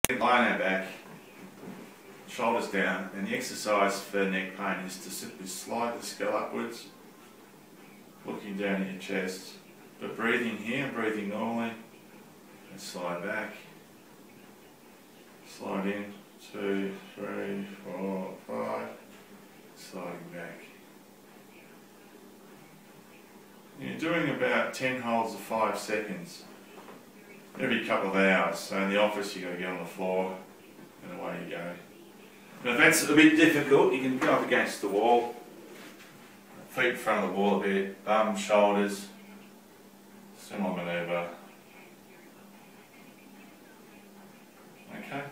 Lying our back, shoulders down, and the exercise for neck pain is to simply slide the skull upwards, looking down at your chest, but breathing here, breathing normally, and slide back, slide in, 2, 3, 4, 5, sliding back. You're doing about 10 holds of 5 seconds every couple of hours. So in the office you've got to get on the floor and away you go. And if that's a bit difficult, you can go up against the wall, feet in front of the wall a bit, bum, shoulders, similar manoeuvre. Okay.